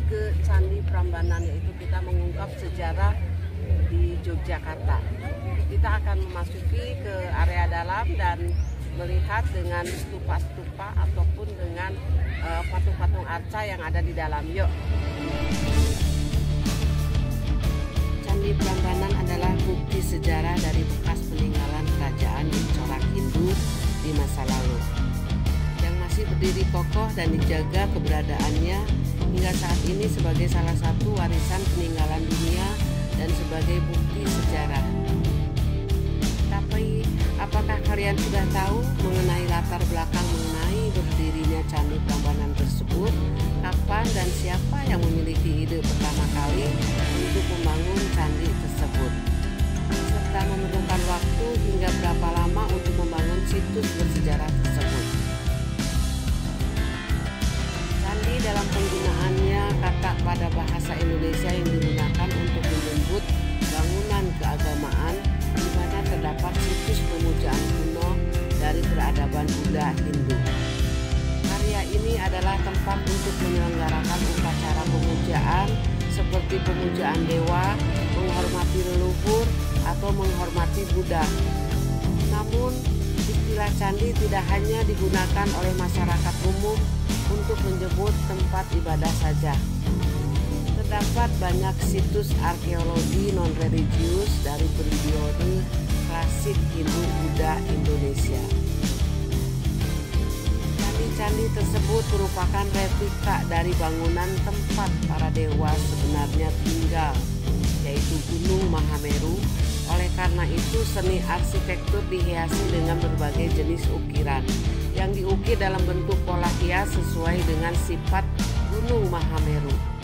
ke Candi Prambanan, yaitu kita mengungkap sejarah di Yogyakarta. Kita akan memasuki ke area dalam dan melihat dengan stupa-stupa ataupun dengan patung-patung arca yang ada di dalam. Yuk. Candi Prambanan adalah bukti sejarah dari bekas peninggalan kerajaan di corak Hindu di masa lalu, yang masih berdiri kokoh dan dijaga keberadaannya hingga saat ini sebagai salah satu warisan peninggalan dunia dan sebagai bukti sejarah. Tapi apakah kalian sudah tahu mengenai latar belakang mengenai berdirinya Candi Prambanan tersebut? Kapan dan siapa yang memiliki ide pertama kali untuk membangun candi tersebut? Serta memerlukan waktu hingga berapa lama untuk membangun situs bersejarah tersebut. Candi dalam penggunaannya kata pada bahasa Indonesia yang digunakan untuk menyebut bangunan keagamaan di mana terdapat situs pemujaan kuno dari peradaban Buddha Hindu. Karya ini adalah tempat untuk menyelenggarakan upacara pemujaan seperti pemujaan dewa, menghormati leluhur, atau menghormati Buddha. Namun, istilah candi tidak hanya digunakan oleh masyarakat umum untuk menyebut tempat ibadah saja. Terdapat banyak situs arkeologi non-religius dari periode klasik Hindu-Buddha Indonesia. Candi-candi tersebut merupakan replika dari bangunan tempat para dewa sebenarnya tinggal, yaitu Gunung Mahameru. Oleh karena itu, seni arsitektur dihiasi dengan berbagai jenis ukiran yang diukir dalam bentuk pola hias sesuai dengan sifat Gunung Mahameru.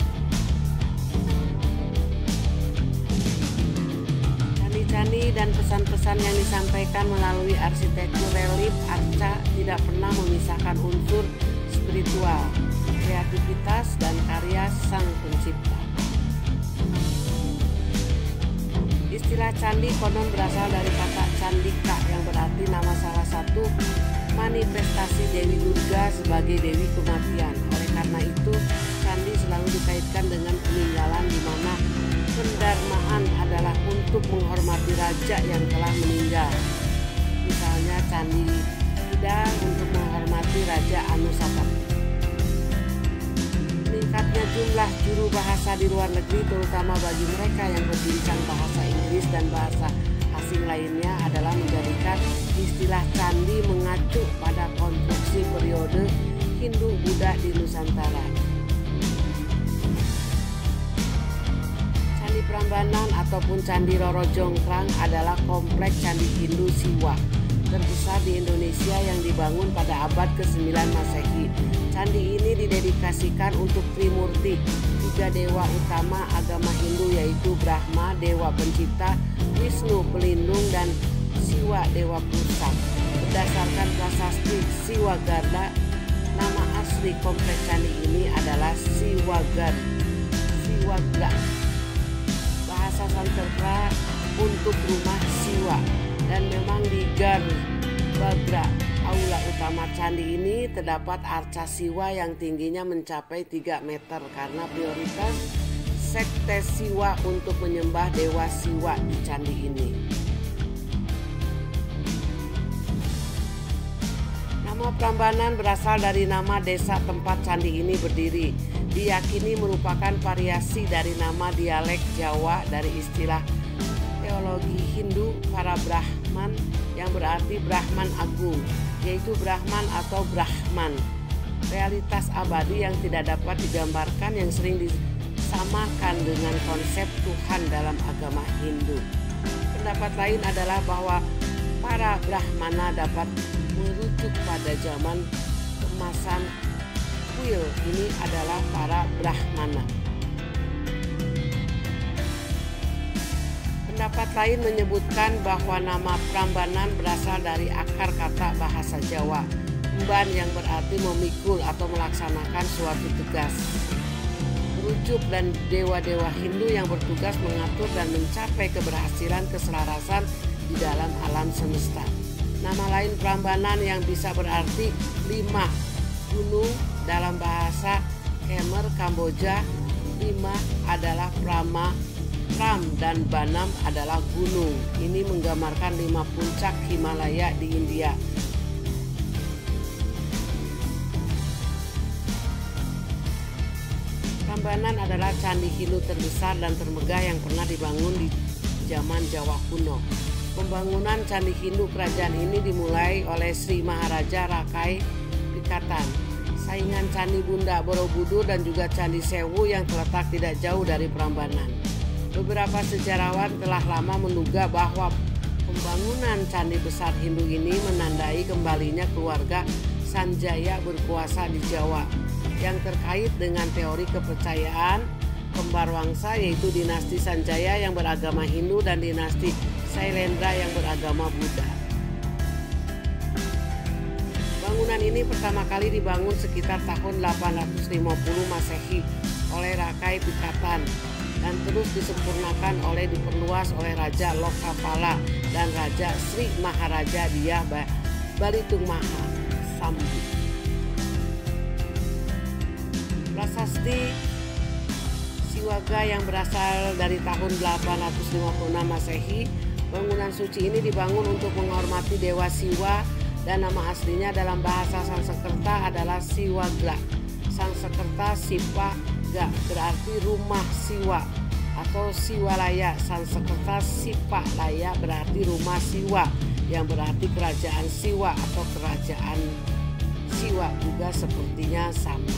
Candi dan pesan-pesan yang disampaikan melalui arsitektur relief arca tidak pernah memisahkan unsur spiritual, kreativitas, dan karya sang pencipta. Istilah candi konon berasal dari kata candika yang berarti nama salah satu manifestasi Dewi Durga sebagai Dewi Kematian. Oleh karena itu, candi selalu dikaitkan dengan peninggalan di mana pendarmaan adalah untuk menghormati raja yang telah meninggal. Misalnya Candi Kidang untuk menghormati Raja Anusapati. Meningkatnya jumlah juru bahasa di luar negeri, terutama bagi mereka yang berbincang bahasa Inggris dan bahasa asing lainnya, adalah menjadikan istilah candi mengacu pada konstruksi periode Hindu-Buddha di Nusantara. Candi Prambanan ataupun Candi Roro Jonggrang adalah kompleks candi Hindu Siwa terbesar di Indonesia yang dibangun pada abad ke-9 Masehi. Candi ini didedikasikan untuk Trimurti, tiga dewa utama agama Hindu, yaitu Brahma, dewa pencipta, Wisnu pelindung, dan Siwa, dewa pusat. Berdasarkan prasasti Siwagarda, nama asli kompleks candi ini adalah Siwagar. Bahasa Sanskerta untuk rumah Siwa, dan memang di Garbhagriha, aula utama candi ini, terdapat arca Siwa yang tingginya mencapai 3 meter karena prioritas sekte Siwa untuk menyembah dewa Siwa di candi ini. Nama Prambanan berasal dari nama desa tempat candi ini berdiri. Diyakini merupakan variasi dari nama dialek Jawa dari istilah teologi Hindu para Brahman yang berarti Brahman Agung, yaitu Brahman atau Brahman, realitas abadi yang tidak dapat digambarkan yang sering disamakan dengan konsep Tuhan dalam agama Hindu. Pendapat lain adalah bahwa para Brahmana dapat merujuk pada zaman kemasan kuil. Ini adalah para Brahmana. Pendapat lain menyebutkan bahwa nama Prambanan berasal dari akar kata bahasa Jawa, emban, yang berarti memikul atau melaksanakan suatu tugas. Merujuk dan dewa-dewa Hindu yang bertugas mengatur dan mencapai keberhasilan keselarasan di dalam alam semesta. Nama lain Prambanan yang bisa berarti 5 gunung dalam bahasa Khmer Kamboja Lima adalah Pram dan Banam adalah gunung. Ini menggambarkan 5 puncak Himalaya di India. Prambanan adalah candi Hindu terbesar dan termegah yang pernah dibangun di zaman Jawa kuno. Pembangunan candi Hindu kerajaan ini dimulai oleh Sri Maharaja Rakai Pikatan, saingan candi Bunda Borobudur dan juga candi Sewu yang terletak tidak jauh dari Prambanan. Beberapa sejarawan telah lama menduga bahwa pembangunan candi besar Hindu ini menandai kembalinya keluarga Sanjaya berkuasa di Jawa, yang terkait dengan teori kepercayaan kembar wangsa, yaitu dinasti Sanjaya yang beragama Hindu dan dinasti Sailendra yang beragama Buddha. Bangunan ini pertama kali dibangun sekitar tahun 850 Masehi oleh Rakai Pikatan dan terus disempurnakan diperluas oleh Raja Lokapala dan Raja Sri Maharaja Diyah Balitung Maha Sambu. Prasasti Siwaga yang berasal dari tahun 856 Masehi. Bangunan suci ini dibangun untuk menghormati Dewa Siwa dan nama aslinya dalam bahasa Sanskerta adalah Siwagra. Sanskerta Sipaga berarti rumah Siwa atau Siwalaya. Sanskerta Sipalaya berarti rumah Siwa yang berarti kerajaan Siwa atau kerajaan Siwa juga sepertinya sama.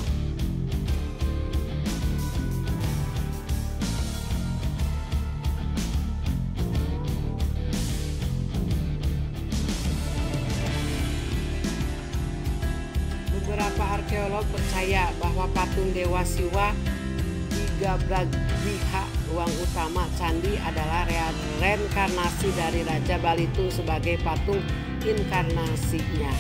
Beberapa arkeolog percaya bahwa patung Dewa Siwa di Gabragriha, ruang utama candi, adalah reinkarnasi dari Raja Balitung sebagai patung inkarnasinya.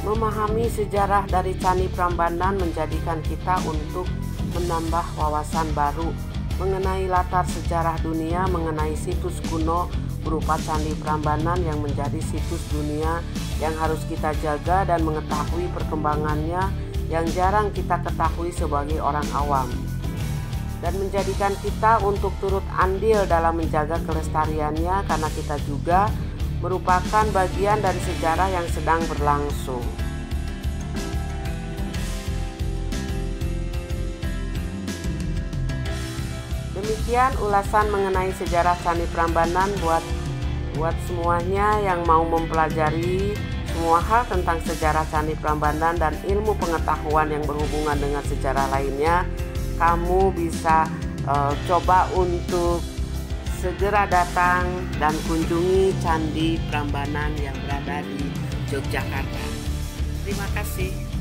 Memahami sejarah dari Candi Prambanan menjadikan kita untuk menambah wawasan baru mengenai latar sejarah dunia, mengenai situs kuno berupa Candi Prambanan yang menjadi situs dunia yang harus kita jaga dan mengetahui perkembangannya yang jarang kita ketahui sebagai orang awam, dan menjadikan kita untuk turut andil dalam menjaga kelestariannya karena kita juga merupakan bagian dari sejarah yang sedang berlangsung. Demikian ulasan mengenai sejarah Candi Prambanan buat semuanya yang mau mempelajari semua hal tentang sejarah Candi Prambanan dan ilmu pengetahuan yang berhubungan dengan sejarah lainnya. Kamu bisa coba untuk segera datang dan kunjungi Candi Prambanan yang berada di Yogyakarta. Terima kasih.